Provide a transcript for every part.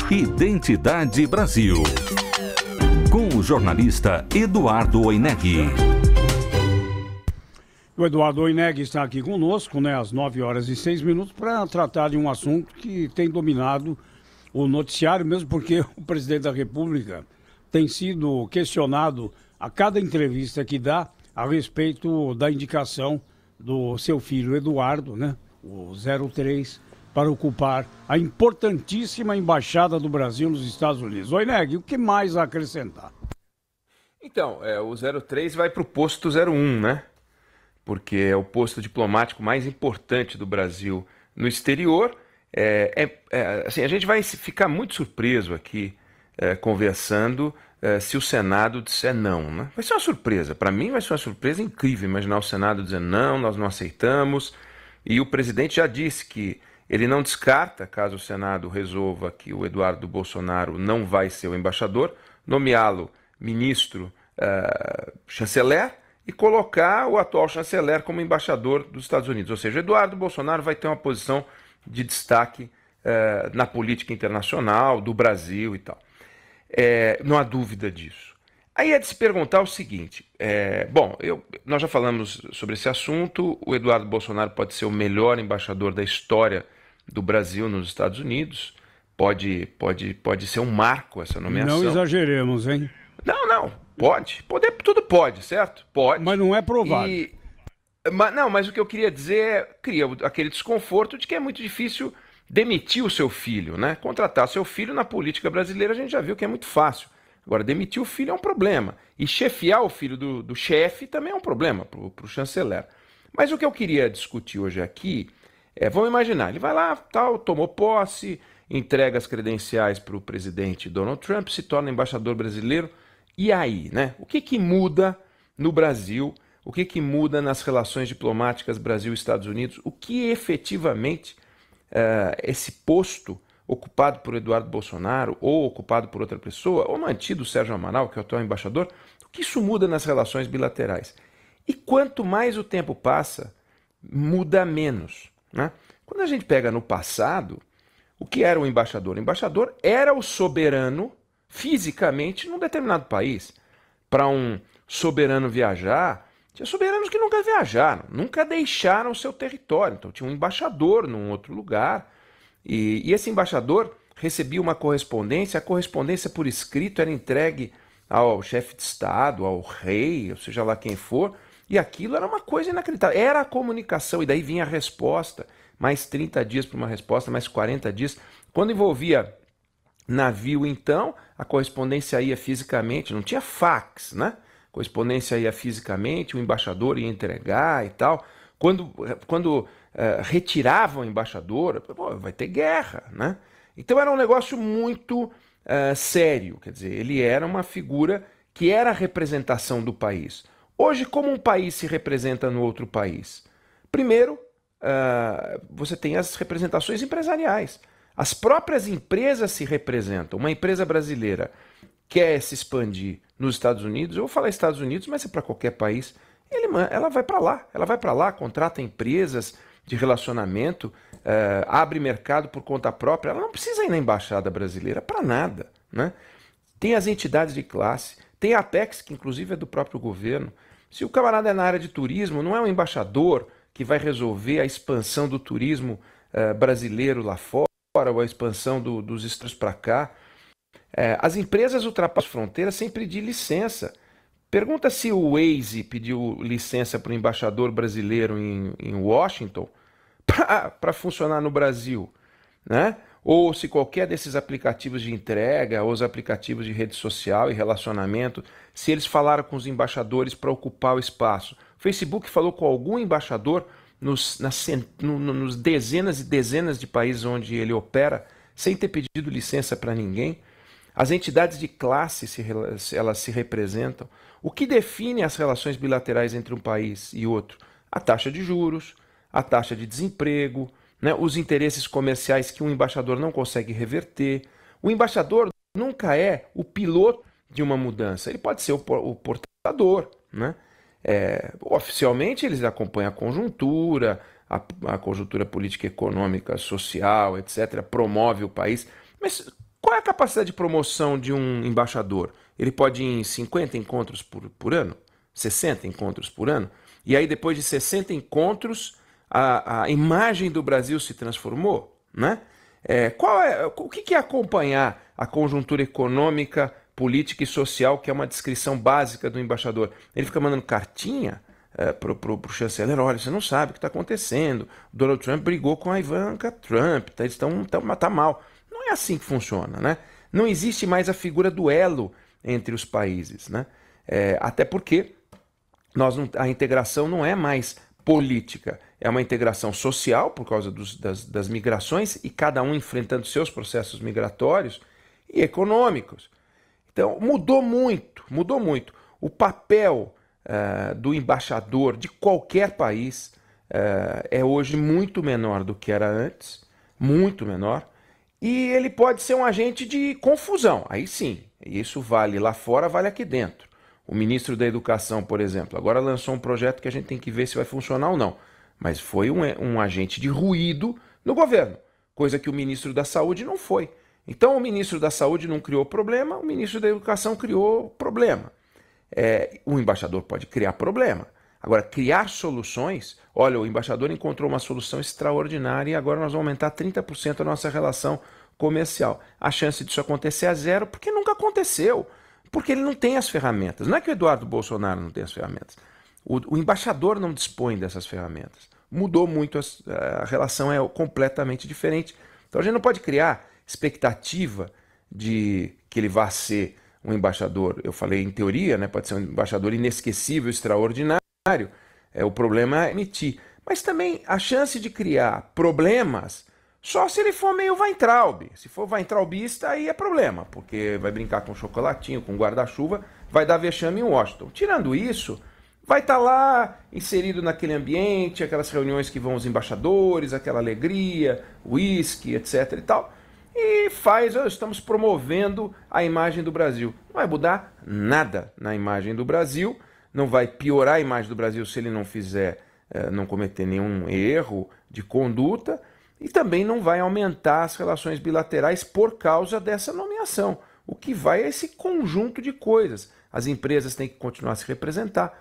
Identidade Brasil, com o jornalista Eduardo Oineg. O Eduardo Oineg está aqui conosco, às 9h06, para tratar de um assunto que tem dominado o noticiário, mesmo porque o presidente da República tem sido questionado a cada entrevista que dá a respeito da indicação do seu filho Eduardo, o 03, para ocupar a importantíssima embaixada do Brasil nos Estados Unidos. Oineg, o que mais a acrescentar? Então, o 03 vai para o posto 01, porque é o posto diplomático mais importante do Brasil no exterior. Assim, a gente vai ficar muito surpreso aqui conversando se o Senado disser não, Vai ser uma surpresa. Para mim vai ser uma surpresa incrível imaginar o Senado dizendo não, nós não aceitamos. E o presidente já disse que ele não descarta, caso o Senado resolva que o Eduardo Bolsonaro não vai ser o embaixador, nomeá-lo ministro chanceler e colocar o atual chanceler como embaixador dos Estados Unidos. Ou seja, Eduardo Bolsonaro vai ter uma posição de destaque na política internacional, do Brasil e tal. Não há dúvida disso. Aí é de se perguntar o seguinte, nós já falamos sobre esse assunto, o Eduardo Bolsonaro pode ser o melhor embaixador da história do Brasil nos Estados Unidos, pode ser um marco essa nomeação. Não exageremos, hein? Não, tudo pode, certo? Pode. Mas não é provável. Mas o que eu queria dizer cria aquele desconforto de que é muito difícil demitir o seu filho, Contratar seu filho na política brasileira a gente já viu que é muito fácil. Agora, demitir o filho é um problema. E chefiar o filho do chefe também é um problema para o chanceler. Mas o que eu queria discutir hoje aqui vamos imaginar, ele vai lá, tomou posse, entrega as credenciais para o presidente Donald Trump, se torna embaixador brasileiro. E aí, O que muda no Brasil? O que muda nas relações diplomáticas Brasil-Estados Unidos? O que efetivamente esse posto ocupado por Eduardo Bolsonaro ou ocupado por outra pessoa, ou mantido o Sérgio Amaral, que é o atual embaixador, o que isso muda nas relações bilaterais? E quanto mais o tempo passa, muda menos. Quando a gente pega no passado, o que era o embaixador? O embaixador era o soberano fisicamente num determinado país. Para um soberano viajar, tinha soberanos que nunca viajaram, nunca deixaram o seu território. Então tinha um embaixador num outro lugar, e esse embaixador recebia uma correspondência, a correspondência por escrito era entregue ao chefe de Estado, ao rei, ou seja lá quem for, e aquilo era uma coisa inacreditável. Era a comunicação, e daí vinha a resposta, mais 30 dias para uma resposta, mais 40 dias. Quando envolvia navio, então, a correspondência ia fisicamente, não tinha fax, A correspondência ia fisicamente, o embaixador ia entregar e tal. Quando retiravam o embaixador, vai ter guerra, Então era um negócio muito sério, quer dizer, ele era uma figura que era a representação do país. Hoje, como um país se representa no outro país? Primeiro, você tem as representações empresariais. As próprias empresas se representam. Uma empresa brasileira quer se expandir nos Estados Unidos, eu vou falar Estados Unidos, mas é para qualquer país, ela vai para lá, contrata empresas de relacionamento, abre mercado por conta própria, ela não precisa ir na embaixada brasileira para nada, Tem as entidades de classe, tem a Apex, que inclusive é do próprio governo. Se o camarada é na área de turismo, não é um embaixador que vai resolver a expansão do turismo brasileiro lá fora, ou a expansão dos estrangeiros para cá. As empresas ultrapassam fronteiras sem pedir licença. Pergunta se o Waze pediu licença para o embaixador brasileiro em Washington para funcionar no Brasil, Ou se qualquer desses aplicativos de entrega, ou os aplicativos de rede social e relacionamento, se eles falaram com os embaixadores para ocupar o espaço. O Facebook falou com algum embaixador nos dezenas e dezenas de países onde ele opera, sem ter pedido licença para ninguém. As entidades de classe, elas se representam. O que define as relações bilaterais entre um país e outro? A taxa de juros, a taxa de desemprego, os interesses comerciais que um embaixador não consegue reverter. O embaixador nunca é o piloto de uma mudança, ele pode ser o portador. Oficialmente eles acompanham a conjuntura política, econômica, social, etc., promove o país, mas qual é a capacidade de promoção de um embaixador? Ele pode ir em 50 encontros por ano? 60 encontros por ano? E aí, depois de 60 encontros, a imagem do Brasil se transformou, né? O que é acompanhar a conjuntura econômica, política e social, que é uma descrição básica do embaixador? Ele fica mandando cartinha pro chanceler: olha, você não sabe o que está acontecendo, o Donald Trump brigou com a Ivanka Trump, tá mal. Não é assim que funciona, né? Não existe mais a figura do elo entre os países, né? Até porque a integração não é mais política, é uma integração social por causa das migrações e cada um enfrentando seus processos migratórios e econômicos. Então mudou muito. O papel do embaixador de qualquer país é hoje muito menor do que era antes, muito menor, e ele pode ser um agente de confusão, aí sim, isso vale lá fora, vale aqui dentro. O ministro da Educação, por exemplo, agora lançou um projeto que a gente tem que ver se vai funcionar ou não, mas foi um agente de ruído no governo, coisa que o ministro da Saúde não foi. Então o ministro da Saúde não criou problema, o ministro da Educação criou problema. O embaixador pode criar problema. Agora, criar soluções, olha, o embaixador encontrou uma solução extraordinária e agora nós vamos aumentar 30% a nossa relação comercial. A chance disso acontecer é zero, porque nunca aconteceu. Porque ele não tem as ferramentas. Não é que o Eduardo Bolsonaro não tem as ferramentas. O embaixador não dispõe dessas ferramentas. Mudou muito, a relação é completamente diferente. Então a gente não pode criar expectativa de que ele vá ser um embaixador, eu falei em teoria, né, pode ser um embaixador inesquecível, extraordinário. O problema é emitir. Mas também a chance de criar problemas só se ele for meio Weintraub. Se for Weintraubista, aí é problema, porque vai brincar com chocolatinho, com guarda-chuva, vai dar vexame em Washington. Tirando isso, vai estar lá inserido naquele ambiente, aquelas reuniões que vão os embaixadores, aquela alegria, uísque, etc. e tal. E estamos promovendo a imagem do Brasil. Não vai mudar nada na imagem do Brasil, não vai piorar a imagem do Brasil se ele não cometer nenhum erro de conduta, e também não vai aumentar as relações bilaterais por causa dessa nomeação. O que vai é esse conjunto de coisas. As empresas têm que continuar a se representar,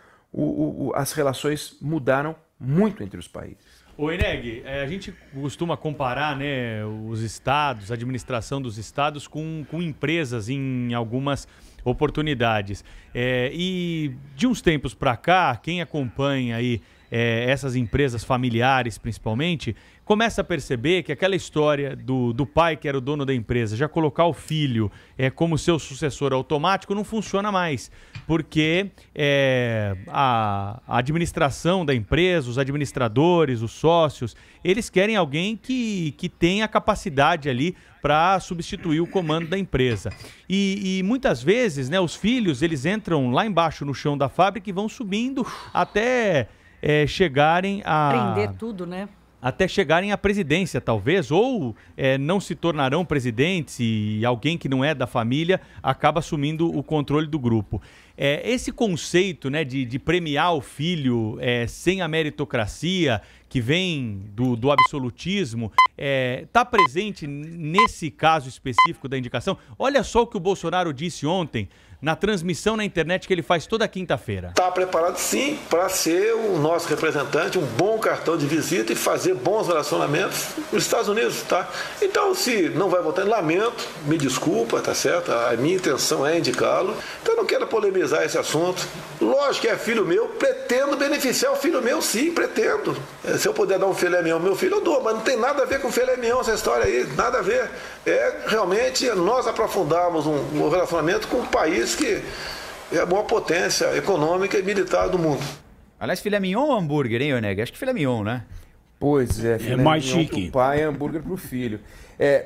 as relações mudaram muito entre os países. Ô Ineg, a gente costuma comparar, né, os estados, a administração dos estados com empresas em algumas oportunidades. E de uns tempos para cá, quem acompanha aí essas empresas familiares principalmente, começa a perceber que aquela história do pai que era o dono da empresa, já colocar o filho como seu sucessor automático, não funciona mais, porque a administração da empresa, os administradores, os sócios, eles querem alguém que tenha capacidade ali para substituir o comando da empresa. E muitas vezes, né, os filhos, eles entram lá embaixo no chão da fábrica e vão subindo até chegarem a... Aprender tudo, né? Até chegarem à presidência, talvez, ou não se tornarão presidentes e alguém que não é da família acaba assumindo o controle do grupo. Esse conceito, né, de premiar o filho sem a meritocracia, que vem do absolutismo, está presente nesse caso específico da indicação? Olha só o que o Bolsonaro disse ontem, na transmissão na internet que ele faz toda quinta-feira. Está preparado sim para ser o nosso representante, um bom cartão de visita e fazer bons relacionamentos nos Estados Unidos, tá? Então, se não vai votar, lamento, me desculpa, tá certo? A minha intenção é indicá-lo. Então, eu não quero polemizar esse assunto. Lógico que é filho meu, pretendo beneficiar o filho meu, sim, pretendo. Se eu puder dar um filé mignon ao meu filho, eu dou, mas não tem nada a ver com filé mignon essa história aí, nada a ver. Realmente nós aprofundarmos um relacionamento com um país que é a maior potência econômica e militar do mundo. Aliás, filé mignon ou hambúrguer, hein, Oneg? Acho que filé mignon, né? Pois é, filé mais mignon chique. pro pai, hambúrguer pro filho.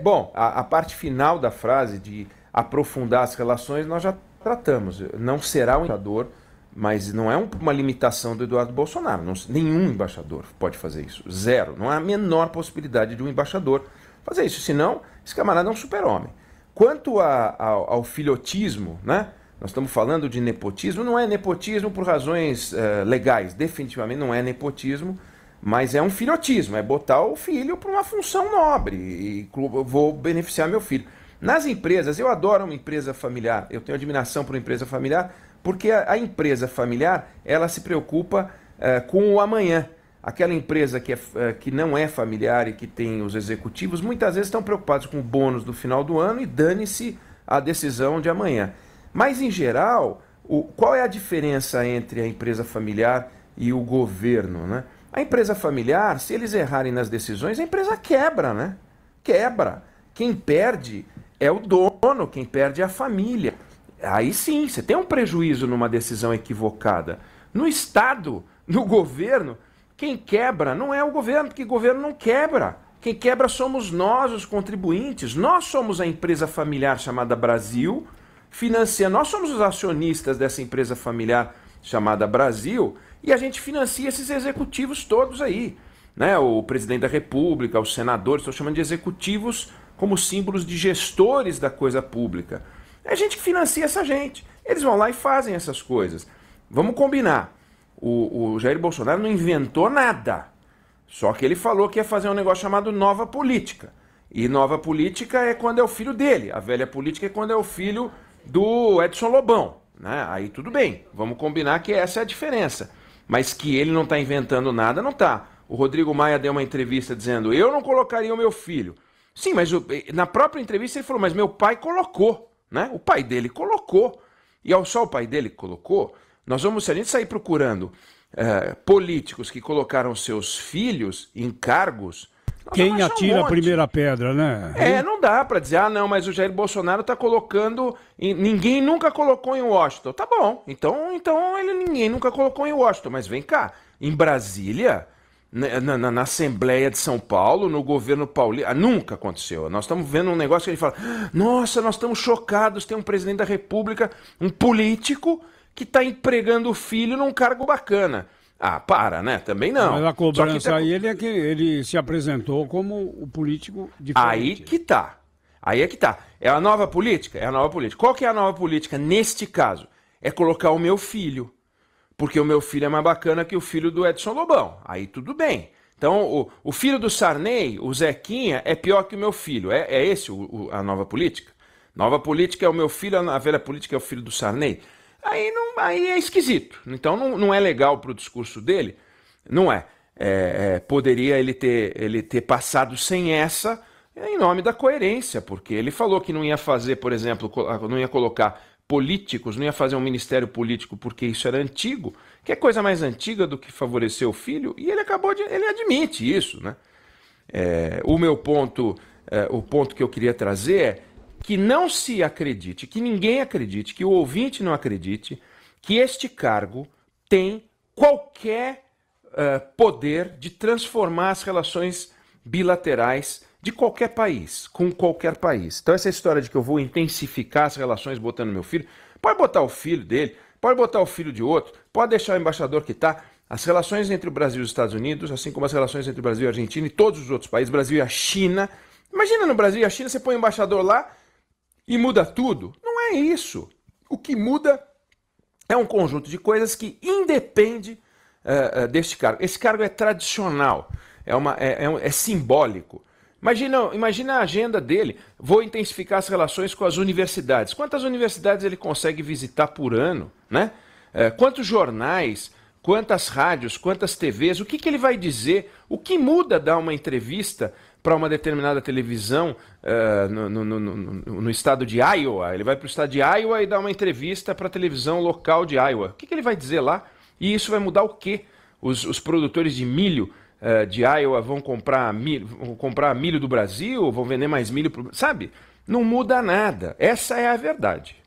Bom, a parte final da frase de aprofundar as relações nós já tratamos. Não será um embaixador, mas não é uma limitação do Eduardo Bolsonaro. Nenhum embaixador pode fazer isso. Zero. Não há a menor possibilidade de um embaixador fazer isso. Senão, esse camarada é um super-homem. Quanto ao filhotismo, né? Nós estamos falando de nepotismo. Não é nepotismo por razões legais. Definitivamente não é nepotismo, mas é um filhotismo. É botar o filho para uma função nobre e vou beneficiar meu filho. Nas empresas, eu adoro uma empresa familiar, eu tenho admiração por uma empresa familiar, porque a empresa familiar, ela se preocupa com o amanhã. Aquela empresa que não é familiar e que tem os executivos, muitas vezes estão preocupados com o bônus do final do ano e dane-se a decisão de amanhã. Mas, em geral, qual é a diferença entre a empresa familiar e o governo, né? A empresa familiar, se eles errarem nas decisões, a empresa quebra, né? Quebra. Quem perde é o dono, quem perde é a família. Aí sim, você tem um prejuízo numa decisão equivocada. No Estado, no governo, quem quebra não é o governo, porque o governo não quebra. Quem quebra somos nós, os contribuintes. Nós somos a empresa familiar chamada Brasil, financiando. Nós somos os acionistas dessa empresa familiar chamada Brasil, e a gente financia esses executivos todos aí, né? O presidente da República, os senadores, estou chamando de executivos como símbolos de gestores da coisa pública. É a gente que financia essa gente. Eles vão lá e fazem essas coisas. Vamos combinar. O Jair Bolsonaro não inventou nada. Só que ele falou que ia fazer um negócio chamado nova política. E nova política é quando é o filho dele. A velha política é quando é o filho do Edson Lobão, né? Aí tudo bem. Vamos combinar que essa é a diferença. Mas que ele não está inventando nada, não está. O Rodrigo Maia deu uma entrevista dizendo: eu não colocaria o meu filho. Sim, mas na própria entrevista ele falou: mas meu pai colocou, né? O pai dele colocou. E só o pai dele colocou. Se a gente sair procurando políticos que colocaram seus filhos em cargos... Quem atira a primeira pedra, né? Não dá para dizer, não, mas o Jair Bolsonaro está colocando... Ninguém nunca colocou em Washington. Tá bom, então ninguém nunca colocou em Washington. Mas vem cá, em Brasília, na Assembleia de São Paulo, no governo paulista, nunca aconteceu. Nós estamos vendo um negócio que a gente fala: nossa, nós estamos chocados, tem um presidente da República, um político que está empregando o filho num cargo bacana. Para, né? Também não. Mas a cobrança aí, ele se apresentou como o político diferente. Aí é que tá. É a nova política? É a nova política. Qual que é a nova política neste caso? É colocar o meu filho. Porque o meu filho é mais bacana que o filho do Edson Lobão. Aí tudo bem. Então, o filho do Sarney, o Zequinha, é pior que o meu filho. É esse a nova política? Nova política é o meu filho, a velha política é o filho do Sarney. Aí é esquisito. Então não é legal para o discurso dele. Não é. Poderia ele ter passado sem essa em nome da coerência, porque ele falou que não ia fazer, por exemplo, não ia colocar políticos, não ia fazer um ministério político porque isso era antigo, que é coisa mais antiga do que favorecer o filho, e ele admite isso, né? O ponto que eu queria trazer é que não se acredite, que ninguém acredite, que o ouvinte não acredite que este cargo tem qualquer poder de transformar as relações bilaterais de qualquer país, com qualquer país. Então essa história de que eu vou intensificar as relações botando meu filho, pode botar o filho dele, pode botar o filho de outro, pode deixar o embaixador que está. As relações entre o Brasil e os Estados Unidos, assim como as relações entre o Brasil e a Argentina e todos os outros países, Brasil e a China. Imagina no Brasil e a China, você põe o embaixador lá e muda tudo. Não é isso. O que muda é um conjunto de coisas que independe deste cargo. Esse cargo é tradicional, é simbólico. Imagina a agenda dele. Vou intensificar as relações com as universidades. Quantas universidades ele consegue visitar por ano, né? Quantos jornais, quantas rádios, quantas TVs, o que ele vai dizer? O que muda dar uma entrevista para uma determinada televisão no estado de Iowa? Ele vai para o estado de Iowa e dá uma entrevista para a televisão local de Iowa. O que ele vai dizer lá? E isso vai mudar o quê? Os produtores de milho de Iowa vão comprar milho do Brasil, vão vender mais milho, sabe? Não muda nada. Essa é a verdade.